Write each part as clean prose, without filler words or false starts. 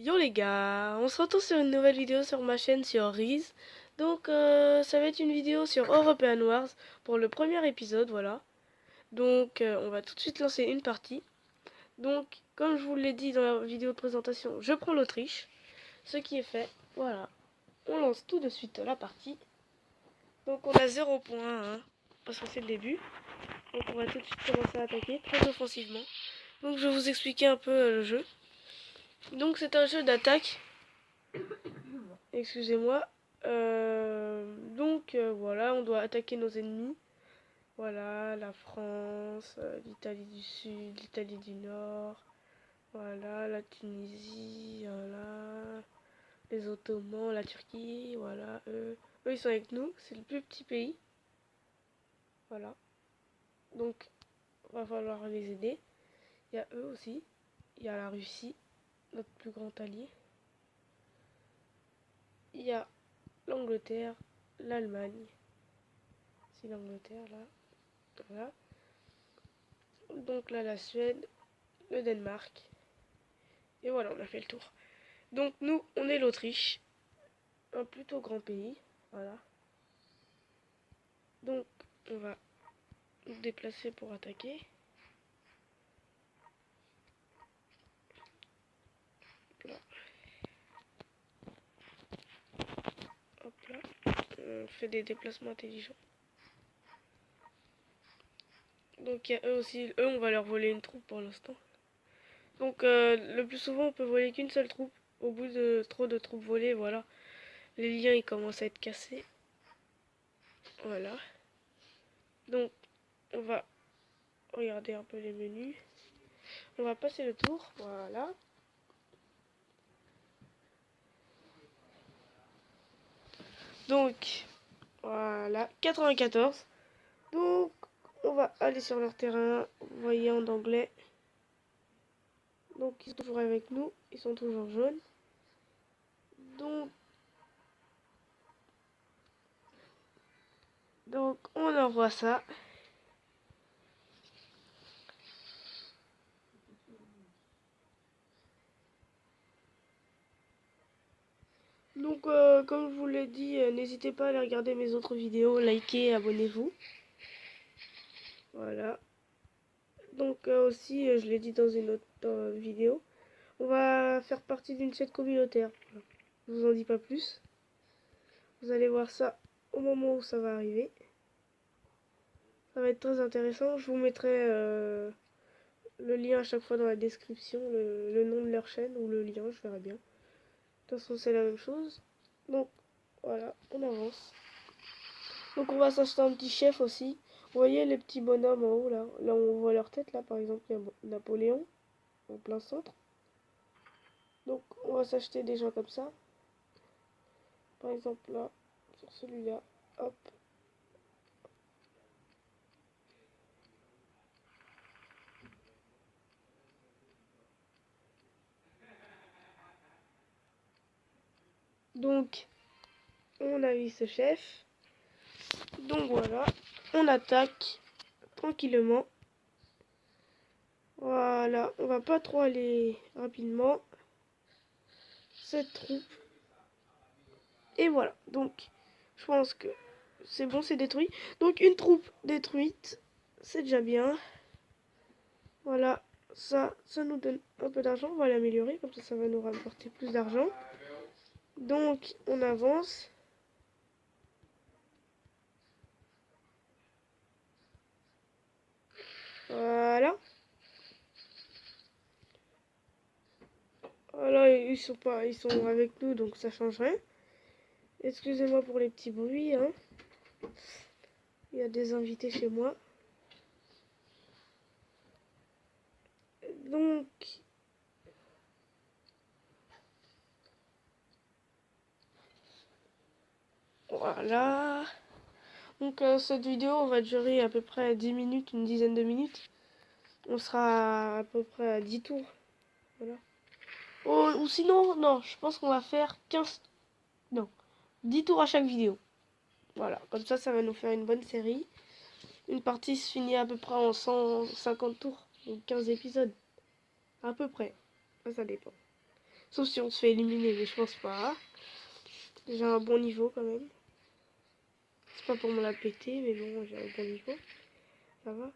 Yo les gars, on se retrouve sur une nouvelle vidéo sur ma chaîne sur Riz. Donc ça va être une vidéo sur European Wars pour le premier épisode, voilà. Donc on va tout de suite lancer une partie. Donc comme je vous l'ai dit dans la vidéo de présentation, je prends l'Autriche. Ce qui est fait, voilà. On lance tout de suite la partie. Donc on a 0 points, hein, parce que c'est le début. Donc on va tout de suite commencer à attaquer très offensivement. Donc je vais vous expliquer un peu le jeu. Donc c'est un jeu d'attaque. Excusez-moi. Voilà, on doit attaquer nos ennemis. Voilà, la France, l'Italie du Sud, l'Italie du Nord. Voilà, la Tunisie, voilà, les Ottomans, la Turquie, voilà, eux ils sont avec nous, c'est le plus petit pays. Voilà, donc va falloir les aider. Il y a eux aussi, il y a la Russie, notre plus grand allié. Il y a l'Angleterre, l'Allemagne. C'est l'Angleterre là. Voilà. Donc là, la Suède, le Danemark. Et voilà, on a fait le tour. Donc nous, on est l'Autriche. Un plutôt grand pays. Voilà. Donc, on va nous déplacer pour attaquer. Hop là. Hop là. On fait des déplacements intelligents. Donc il y a eux aussi. Eux, on va leur voler une troupe pour l'instant. Donc le plus souvent, on peut voler qu'une seule troupe. Au bout de trop de troupes volées, voilà. Les liens, ils commencent à être cassés. Voilà. Donc, on va regarder un peu les menus. On va passer le tour. Voilà. Donc, voilà. 94. Donc, on va aller sur leur terrain. Vous voyez en anglais. Donc, ils sont toujours avec nous. Ils sont toujours jaunes. Donc, on envoie ça. Donc, comme je vous l'ai dit, n'hésitez pas à aller regarder mes autres vidéos, likez, abonnez-vous. Voilà. Donc, aussi, je l'ai dit dans une autre vidéo, on va faire partie d'une chaîne communautaire. Voilà. Je vous en dis pas plus. Vous allez voir ça au moment où ça va arriver. Ça va être très intéressant. Je vous mettrai le lien à chaque fois dans la description, le nom de leur chaîne ou le lien, je verrai bien. De toute façon, c'est la même chose. Donc, voilà, on avance. Donc, on va s'acheter un petit chef aussi. Vous voyez les petits bonhommes en haut, là. Là où on voit leur tête, là, par exemple, il y a Napoléon, en plein centre. Donc, on va s'acheter des gens comme ça. Par exemple, là, sur celui-là, hop. Donc, on a eu ce chef. Donc, voilà, on attaque tranquillement. Voilà, on va pas trop aller rapidement. Cette troupe. Et voilà, donc je pense que c'est bon, c'est détruit. Donc une troupe détruite, c'est déjà bien. Voilà, ça nous donne un peu d'argent. On va l'améliorer, comme ça va nous rapporter plus d'argent. Donc on avance. Voilà. Voilà, ils sont avec nous, donc ça change rien. Excusez-moi pour les petits bruits, hein. Il y a des invités chez moi. Donc, voilà. Donc, cette vidéo va durer à peu près 10 minutes, une dizaine de minutes. On sera à peu près à 10 tours. Voilà. Oh, ou sinon, non, je pense qu'on va faire 15, non, 10 tours à chaque vidéo. Voilà, comme ça va nous faire une bonne série. Une partie se finit à peu près en 150 tours, donc 15 épisodes. À peu près. Ça dépend. Sauf si on se fait éliminer, mais je pense pas. J'ai un bon niveau quand même. C'est pas pour me la péter, mais bon, j'ai un bon niveau. Ça va.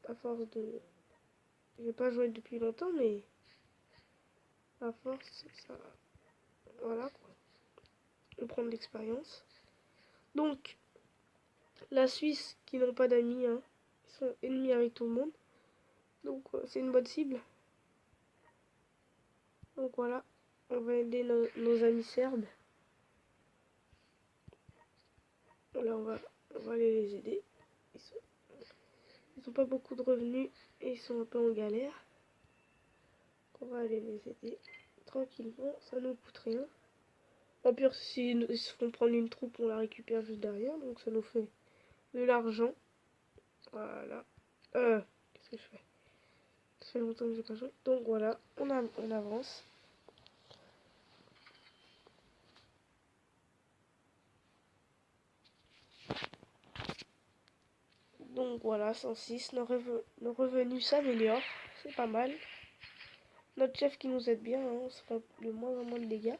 À force de... J'ai pas joué depuis longtemps, mais... À force, ça... Voilà, quoi. On prend de l'expérience. Donc, la Suisse, qui n'ont pas d'amis, hein, ils sont ennemis avec tout le monde. Donc, c'est une bonne cible. Donc voilà, on va aider nos amis serbes. Là, on va aller les aider. Ils ont pas beaucoup de revenus et ils sont un peu en galère. On va aller les aider tranquillement, ça nous coûte rien. Au pire, s'ils se font prendre une troupe, on la récupère juste derrière, donc ça nous fait de l'argent. Voilà. Qu'est-ce que je fais? Ça fait longtemps que j'ai pas joué. Donc voilà, on avance. Donc voilà, 106, nos revenus s'améliorent, c'est pas mal. Notre chef qui nous aide bien, hein, on se fait de moins en moins de dégâts.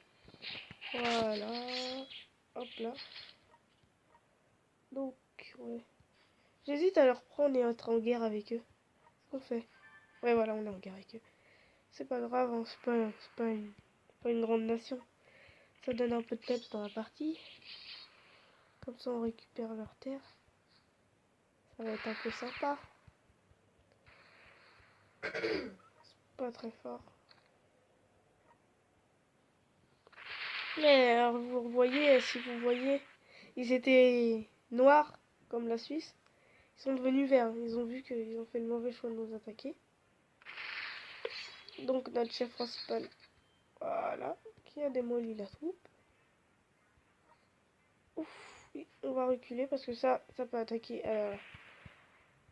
Voilà, hop là. Donc, ouais. J'hésite à leur prendre et être en guerre avec eux. Qu'est-ce qu'on fait? Ouais, voilà, on est en guerre avec eux. C'est pas grave, hein, pas une grande nation. Ça donne un peu de peps dans la partie. Comme ça, on récupère leurs terres. Ça va être un peu sympa. C'est pas très fort. Mais alors, vous voyez, si vous voyez, ils étaient noirs, comme la Suisse. Ils sont devenus verts. Ils ont vu qu'ils ont fait le mauvais choix de nous attaquer. Donc, notre chef principal, voilà, qui a démoli la troupe. Ouf, oui, on va reculer parce que ça peut attaquer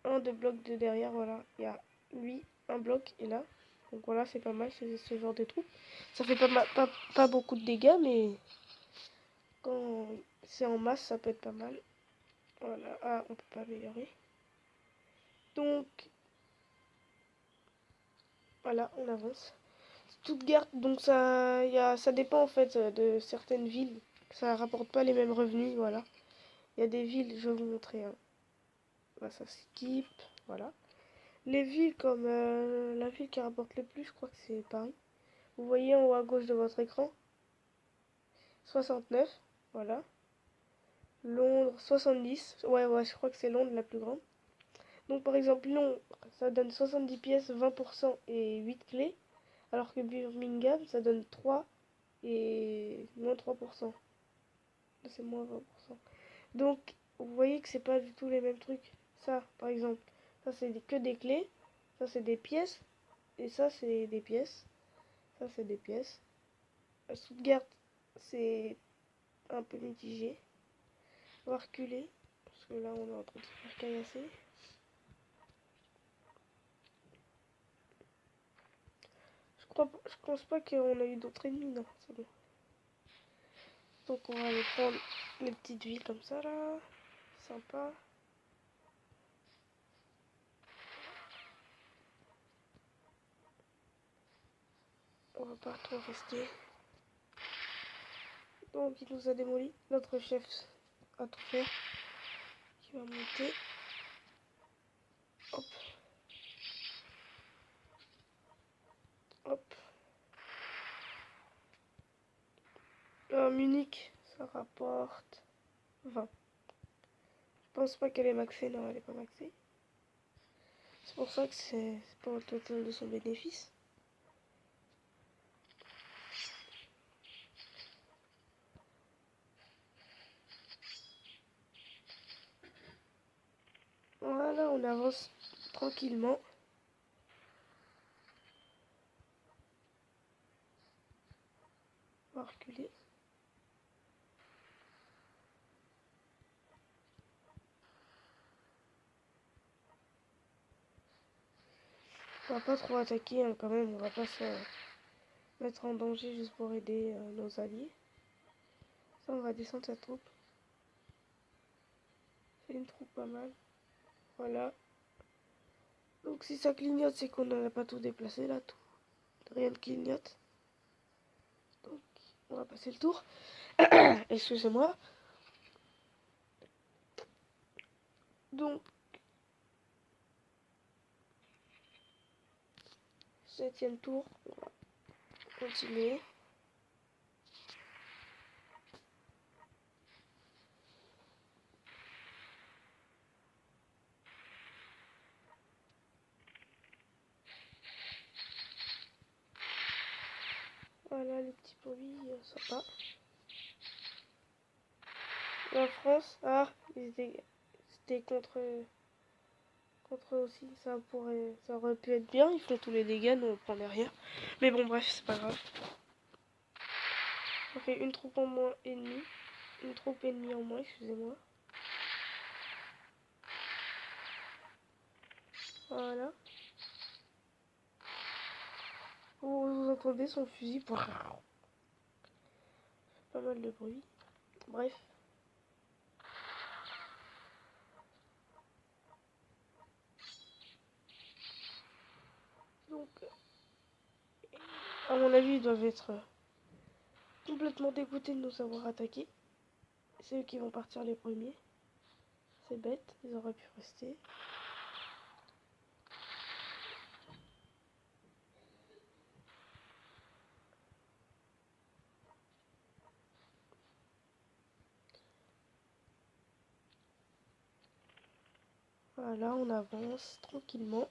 un des blocs de derrière. Voilà, il y a lui, un bloc, et là. Donc voilà, c'est pas mal, c'est ce genre de troupes. Ça fait pas beaucoup de dégâts, mais quand c'est en masse, ça peut être pas mal. Voilà, ah, on peut pas améliorer. Donc, voilà, on avance. Stuttgart, donc ça dépend en fait de certaines villes. Ça rapporte pas les mêmes revenus, voilà. Il y a des villes, je vais vous montrer. Hein. Là, ça skip, voilà. Les villes comme la ville qui rapporte le plus, je crois que c'est Paris. Vous voyez en haut à gauche de votre écran, 69, voilà. Londres, 70. Ouais, je crois que c'est Londres la plus grande. Donc par exemple, Londres, ça donne 70 pièces, 20% et 8 clés. Alors que Birmingham, ça donne 3 et moins 3%. C'est moins 20%. Donc, vous voyez que c'est pas du tout les mêmes trucs. Ça, par exemple, ça c'est que des clés. Ça c'est des pièces. Et ça c'est des pièces. Ça c'est des pièces. À Stuttgart, c'est un peu mitigé. On va reculer. Parce que là, on est en train de se faire caillasser. Je pense pas qu'on a eu d'autres ennemis. Non, c'est bon. Donc, on va aller prendre les petites villes comme ça, là. Sympa. On va pas trop rester. Donc, il nous a démoli. Notre chef a tout fait. Qui va monter. Hop. Hop. Munich, ça rapporte 20. Je pense pas qu'elle est maxée. Non, elle est pas maxée. C'est pour ça que c'est pas au total de son bénéfice. Voilà, on avance tranquillement. On va reculer. On va pas trop attaquer hein, quand même. On va pas se mettre en danger juste pour aider nos alliés. Ça, on va descendre sa troupe. C'est une troupe pas mal. Voilà. Donc si ça clignote, c'est qu'on n'a pas tout déplacé là. Tout. Rien ne clignote. passer le tour. Excusez-moi. Donc, 7e tour, on va continuer. Voilà les petits bruits sympas. La France, c'était contre eux aussi. Ça aurait pu être bien. Ils font tous les dégâts, nous on prend derrière. Mais bon, bref, c'est pas grave. Ça fait une troupe en moins ennemie. Une troupe ennemie en moins, excusez-moi. Voilà. Vous entendez son fusil pour pas mal de bruit. Bref. Donc, à mon avis, ils doivent être complètement dégoûtés de nous avoir attaqués. C'est eux qui vont partir les premiers. C'est bête, ils auraient pu rester. Voilà, on avance tranquillement.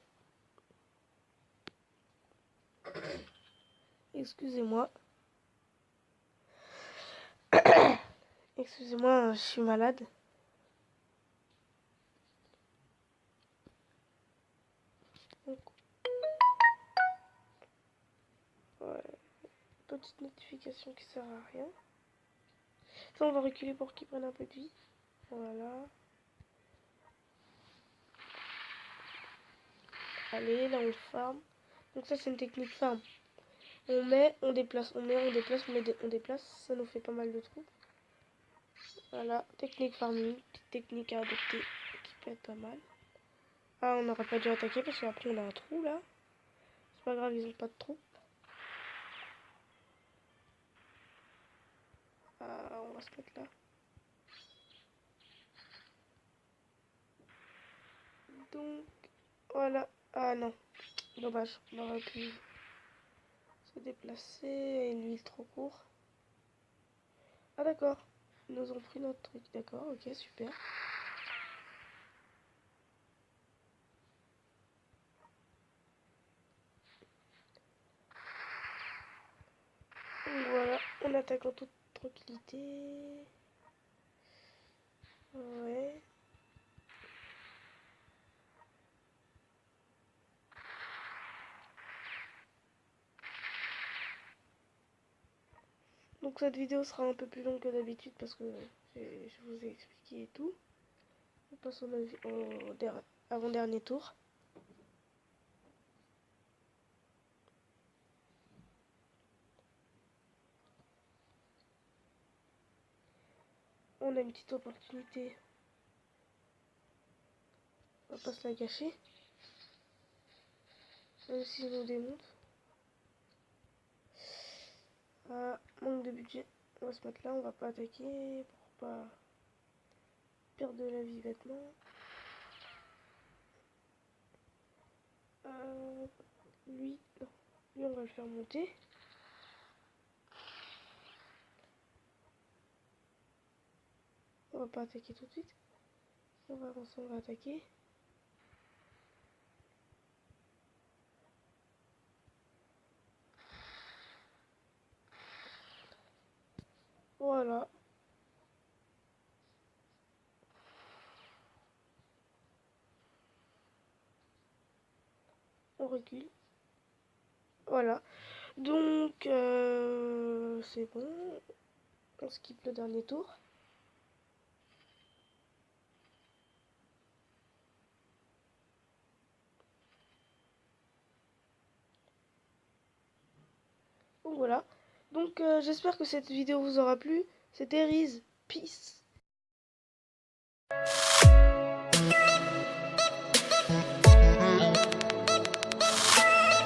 Excusez-moi. Excusez-moi, je suis malade. Donc, ouais, petite notification qui sert à rien. Ça, on va reculer pour qu'ils prennent un peu de vie. Voilà. Allez, là on farm. Donc ça c'est une technique farm. On met, on déplace, on met, on déplace, on déplace. Ça nous fait pas mal de troupes. Voilà, technique farming, petite technique à adopter qui peut être pas mal. Ah, on n'aurait pas dû attaquer parce qu'après on a un trou là. C'est pas grave, ils ont pas de trou. Ah, on va se mettre là. Donc, voilà. Ah non, dommage, on aurait pu se déplacer à une ville trop court. Ah d'accord, ils nous ont pris notre truc, d'accord, ok, super. Donc voilà, on attaque en toute tranquillité. Ouais. Donc cette vidéo sera un peu plus longue que d'habitude parce que je vous ai expliqué et tout. On passe au avant-dernier tour. On a une petite opportunité. On va pas se la gâcher. Même si je nous démonte. Ah, manque de budget. On va se mettre là, on va pas attaquer pour pas perdre de la vie bêtement. Lui, non. Lui, on va le faire monter. On va pas attaquer tout de suite. On va avancer, on va attaquer. Voilà. On recule. Voilà. Donc, c'est bon. On skip le dernier tour. Donc voilà. Donc j'espère que cette vidéo vous aura plu. C'était Riz. Peace.